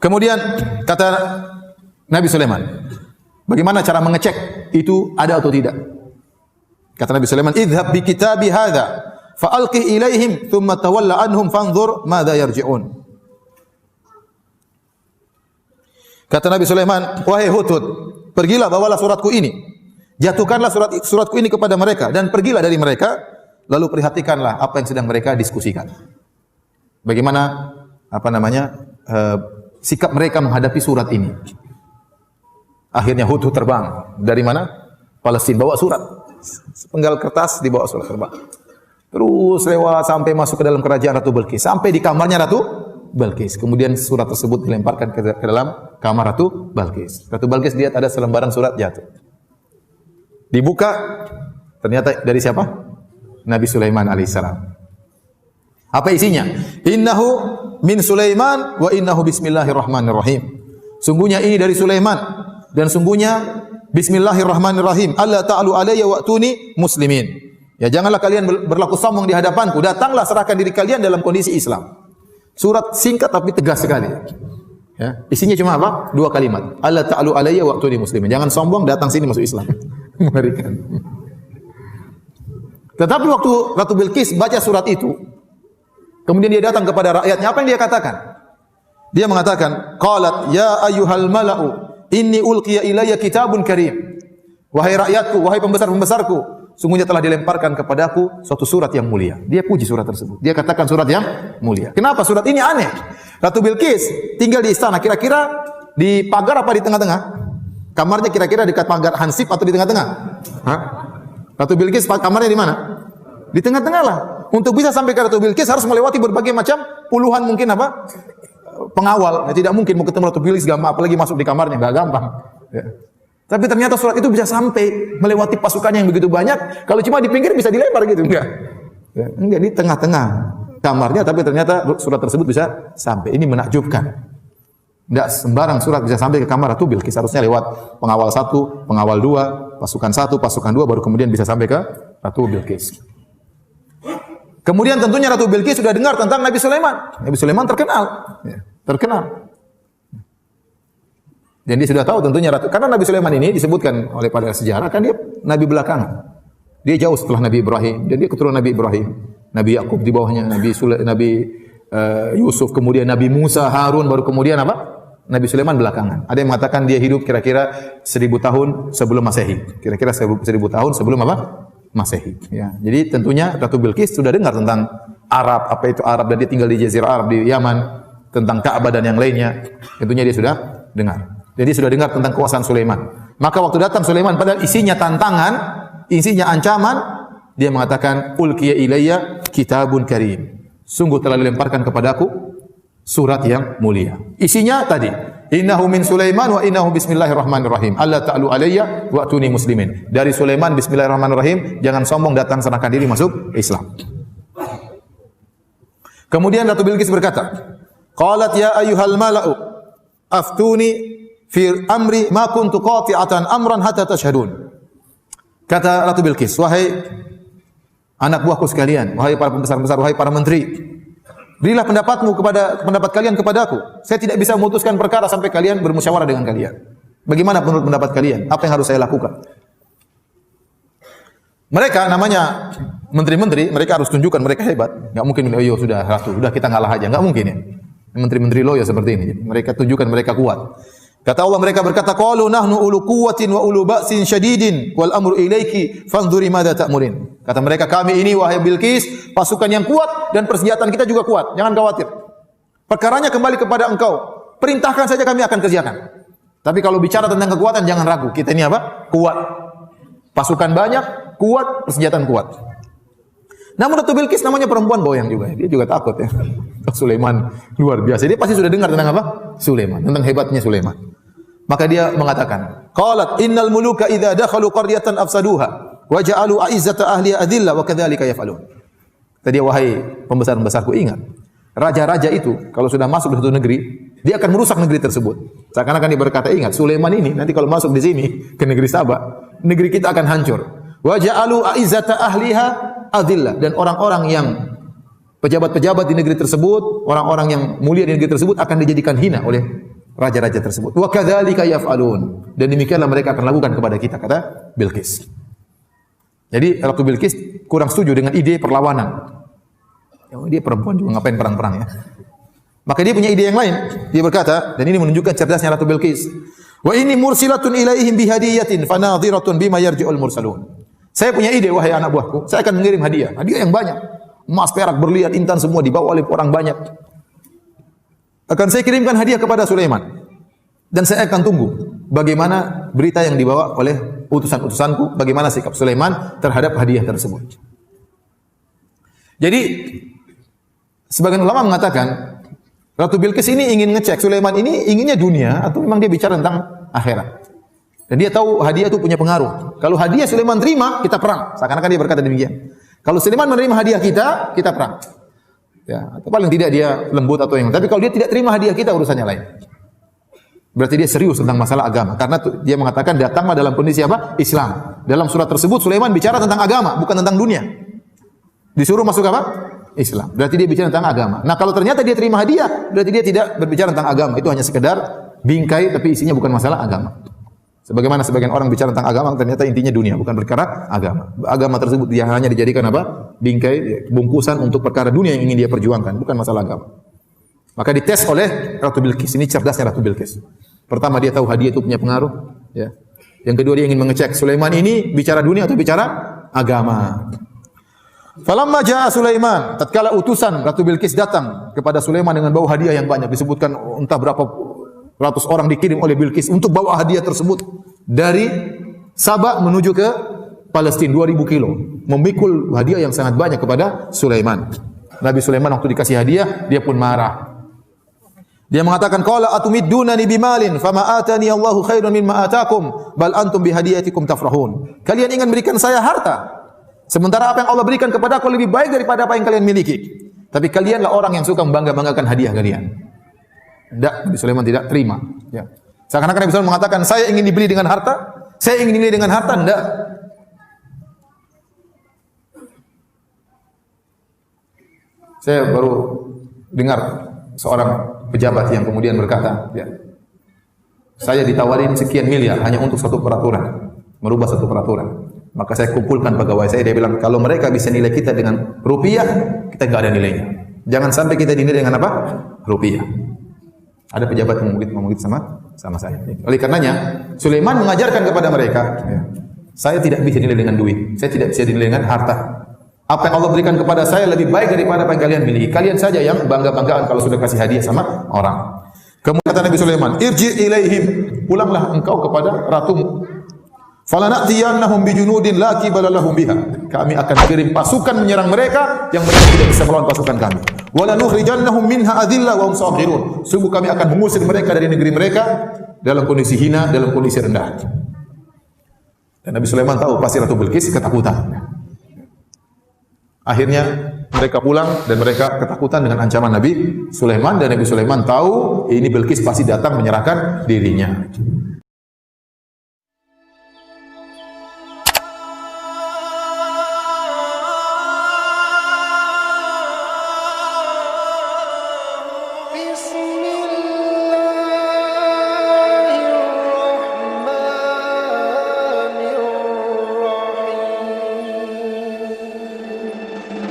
Kemudian kata Nabi Sulaiman, bagaimana cara mengecek itu ada atau tidak? Kata Nabi Sulaiman, "Idhhab bi kitabi hadza fa alqi ilaihim thumma tawalla anhum fanzur madza yarji'un." Kata Nabi Sulaiman, "Wahai Hudhud, pergilah bawalah suratku ini. Jatuhkanlah suratku ini kepada mereka dan pergilah dari mereka, lalu perhatikanlah apa yang sedang mereka diskusikan." Bagaimana sikap mereka menghadapi surat ini. Akhirnya Hudhud terbang dari mana? Palestina, bawa surat. Sepenggal kertas dibawa surat, terbang. Terus lewat sampai masuk ke dalam kerajaan Ratu Bilqis, sampai di kamarnya Ratu Bilqis. Kemudian surat tersebut dilemparkan ke dalam kamar Ratu Bilqis. Ratu Bilqis lihat ada selembaran surat jatuh. Dibuka, ternyata dari siapa? Nabi Sulaiman alaihissalam. Apa isinya? Innahu min Sulaiman wa innahu bismillahirrahmanirrahim. Sungguhnya ini dari Sulaiman dan sungguhnya bismillahirrahmanirrahim. Alla ta'alu alayya wa'tuni muslimin. Ya, janganlah kalian berlaku sombong di hadapanku. Datanglah serahkan diri kalian dalam kondisi Islam. Surat singkat tapi tegas sekali. Ya, isinya cuma apa? 2 kalimat. Alla ta'alu alayya wa'tuni muslimin. Jangan sombong, datang sini masuk Islam. Mengerikan. Tetapi waktu Ratu Bilqis baca surat itu, kemudian dia datang kepada rakyatnya, apa yang dia katakan? Dia mengatakan, qalat ya ayyuhal mala'u inni ulqiya ilayya kitabun karim. Wahai rakyatku, wahai pembesar-pembesarku, sungguhnya telah dilemparkan kepadaku suatu surat yang mulia. Dia puji surat tersebut. Dia katakan surat yang mulia. Kenapa surat ini aneh? Ratu Bilqis tinggal di istana, kira-kira di pagar apa di tengah-tengah? Kamarnya kira-kira dekat pagar hansip atau di tengah-tengah? Hah? Ratu Bilqis kamarnya di mana? Di tengah-tengah lah. Untuk bisa sampai ke Ratu Bilqis harus melewati berbagai macam puluhan mungkin pengawal. Ya, tidak mungkin mau ketemu Ratu Bilqis gampang, apalagi masuk di kamarnya enggak gampang. Ya. Tapi ternyata surat itu bisa sampai melewati pasukan yang begitu banyak. Kalau cuma di pinggir bisa dilempar gitu, enggak. Ya, enggak, di tengah-tengah kamarnya, tapi ternyata surat tersebut bisa sampai. Ini menakjubkan. Enggak sembarang surat bisa sampai ke kamar Ratu Bilqis. Harusnya lewat pengawal 1, pengawal 2, pasukan 1, pasukan 2 baru kemudian bisa sampai ke Ratu Bilqis. Kemudian tentunya Ratu Bilqis sudah dengar tentang Nabi Sulaiman. Nabi Sulaiman terkenal, ya, terkenal. Dan dia sudah tahu tentunya karena Nabi Sulaiman ini disebutkan oleh pada sejarah kan dia nabi belakangan. Dia jauh setelah Nabi Ibrahim dan dia keturunan Nabi Ibrahim. Nabi Yakub di bawahnya, Nabi Yusuf, kemudian Nabi Musa, Harun, baru kemudian apa? Nabi Sulaiman belakangan. Ada yang mengatakan dia hidup kira-kira 1000 tahun sebelum Masehi. Kira-kira 1000 tahun sebelum apa? Masehi. Ya. Jadi tentunya Ratu Bilqis sudah dengar tentang Arab, apa itu Arab, dan dia tinggal di Jazirah Arab di Yaman, tentang Ka'bah dan yang lainnya. Tentunya dia sudah dengar. Jadi sudah dengar tentang kekuasaan Sulaiman. Maka waktu datang Sulaiman padahal isinya tantangan, isinya ancaman, dia mengatakan ulqiya ilayya kitabun karim. Sungguh telah dilemparkan kepadaku surat yang mulia. Isinya tadi, innahu min Sulaiman wa innahu bismillahirrahmanirrahim. Alla ta'alu alayya wa'tuni muslimin. Dari Sulaiman bismillahirrahmanirrahim, jangan sombong, datang serahkan diri masuk Islam. Kemudian Ratu Bilqis berkata, qalat ya ayyuhal mala'u aftuni fi amri ma kuntu qati'atan amran hatta tashhadun. Kata Ratu Bilqis, wahai anak buahku sekalian, wahai para pembesar-pembesar, wahai para menteri, berilah pendapat kalian kepadaku. Saya tidak bisa memutuskan perkara sampai kalian bermusyawarah dengan kalian. Bagaimana menurut pendapat kalian? Apa yang harus saya lakukan? Mereka namanya menteri-menteri, mereka harus tunjukkan mereka hebat. Enggak mungkin sudah ratu, sudah kita ngalah aja, enggak mungkin ya. Menteri-menteri loyo seperti ini. Mereka tunjukkan mereka kuat. Kata Allah, mereka berkata, qalu nahnu ulu quwwatin wa ulu ba'sin syadidin wal amru ilaiki fanzuri madza ta'murin. Kata mereka, kami ini wahai Bilqis pasukan yang kuat dan persenjataan kita juga kuat. Jangan khawatir. Perkaranya kembali kepada engkau. Perintahkan saja, kami akan kerjakan. Tapi kalau bicara tentang kekuatan jangan ragu. Kita ini apa? Kuat. Pasukan banyak, kuat, persenjataan kuat. Namun Ratu Bilqis namanya perempuan boyang juga. Dia juga takut ya. Sulaiman luar biasa. Dia pasti sudah dengar tentang apa? Sulaiman, tentang hebatnya Sulaiman. Maka dia mengatakan, qalat innal muluka idza dakhalu qaryatan afsaduha wa ja'alu a'izzata ahliha adilla wa kadzalika yaf'alun. Tadi wahai pembesar-pembesarku, ingat, raja-raja itu kalau sudah masuk ke suatu negeri, dia akan merusak negeri tersebut. Seakan-akan dia berkata, ingat, Sulaiman ini nanti kalau masuk di sini ke negeri Saba, negeri kita akan hancur. Wa ja'alu a'izzata ahliha adillah, dan orang-orang yang Pejabat-pejabat di negeri tersebut, orang-orang yang mulia di negeri tersebut akan dijadikan hina oleh raja-raja tersebut. Wa kadzalika yaf'alun. Dan demikianlah mereka akan lakukan kepada kita, kata Bilqis. Jadi Ratu Bilqis kurang setuju dengan ide perlawanan. Dia perempuan juga ngapain perang-perang ya. Maka dia punya ide yang lain. Dia berkata, dan ini menunjukkan cerdasnya Ratu Bilqis. Wa inni mursilatun ilaihim bihadiyatin fanadhiratun bima yarji'ul mursalun. Saya punya ide, wahai anak buahku. Saya akan mengirim hadiah yang banyak. Emas, perak, berlian, intan semua dibawa oleh orang banyak. Akan saya kirimkan hadiah kepada Sulaiman. Dan saya akan tunggu bagaimana berita yang dibawa oleh utusan-utusanku, bagaimana sikap Sulaiman terhadap hadiah tersebut. Jadi sebagian ulama mengatakan Ratu Bilqis ini ingin ngecek Sulaiman ini inginnya dunia atau memang dia bicara tentang akhirat. Dan dia tahu hadiah itu punya pengaruh. Kalau hadiah Sulaiman terima, kita perang. Seakan-akan dia berkata demikian. Kalau Sulaiman menerima hadiah kita perang. Ya, atau paling tidak dia lembut atau yang. Tapi kalau dia tidak terima hadiah kita, urusannya lain. Berarti dia serius tentang masalah agama. Karena dia mengatakan datanglah dalam kondisi apa? Islam. Dalam surat tersebut Sulaiman bicara tentang agama, bukan tentang dunia. Disuruh masuk apa? Islam. Berarti dia bicara tentang agama. Nah, kalau ternyata dia terima hadiah, berarti dia tidak berbicara tentang agama. Itu hanya sekedar bingkai, tapi isinya bukan masalah agama. Sebagaimana sebagian orang bicara tentang agama, ternyata intinya dunia, bukan perkara agama. Agama tersebut dia hanya dijadikan apa? Bingkai, bungkusan untuk perkara dunia yang ingin dia perjuangkan, bukan masalah agama. Maka dites oleh Ratu Bilqis. Ini cerdasnya Ratu Bilqis. Pertama dia tahu hadiah itu punya pengaruh. Ya. Yang kedua dia ingin mengecek Sulaiman ini bicara dunia atau bicara agama. Falamma jaa Sulaiman, tatkala utusan Ratu Bilqis datang kepada Sulaiman dengan bawa hadiah yang banyak, disebutkan entah berapa ratus orang dikirim oleh Bilqis untuk bawa hadiah tersebut dari Sabah menuju ke Palestina 2000 kilo, memikul hadiah yang sangat banyak kepada Sulaiman. Nabi Sulaiman waktu dikasih hadiah, dia pun marah. Dia mengatakan, qala atumiddunani bimalin fama atani Allahu khairan mimma atakum bal antum bihadiyatikum tafrahun. Kalian ingin berikan saya harta, sementara apa yang Allah berikan kepada aku lebih baik daripada apa yang kalian miliki. Tapi kalianlah orang yang suka membangga-banggakan hadiah kalian. Tidak, Nabi Sulaiman tidak terima. Ya. Seakan-akan Nabi Sulaiman mengatakan, saya ingin dibeli dengan harta, saya ingin dibeli dengan harta, tidak. Saya baru dengar seorang pejabat yang kemudian berkata, ya, saya ditawarin sekian miliar hanya untuk satu peraturan, merubah satu peraturan. Maka saya kumpulkan pegawai saya, dia bilang, kalau mereka bisa nilai kita dengan rupiah, kita nggak ada nilainya. Jangan sampai kita dinilai dengan apa? Rupiah. Ada pejabat yang mengungkit sama saya. Oleh karenanya, Sulaiman mengajarkan kepada mereka, ya, saya tidak bisa dinilai dengan duit, saya tidak bisa dinilai dengan harta. Apa yang Allah berikan kepada saya lebih baik daripada apa yang kalian miliki. Kalian saja yang bangga-banggaan kalau sudah kasih hadiah sama orang. Kemudian kata Nabi Sulaiman, irji ilaihim, pulanglah engkau kepada ratumu. Falanatiyannahum bijunudin la qibala lahum biha. Kami akan kirim pasukan menyerang mereka yang mereka tidak bisa melawan pasukan kami. Wala nukhrijannahum minha adillah wa hum saghirun. Sungguh kami akan mengusir mereka dari negeri mereka dalam kondisi hina, dalam kondisi rendah. Dan Nabi Sulaiman tahu pasti Ratu Bilqis ketakutan. Akhirnya mereka pulang dan mereka ketakutan dengan ancaman Nabi Sulaiman, dan Nabi Sulaiman tahu ini Bilqis pasti datang menyerahkan dirinya.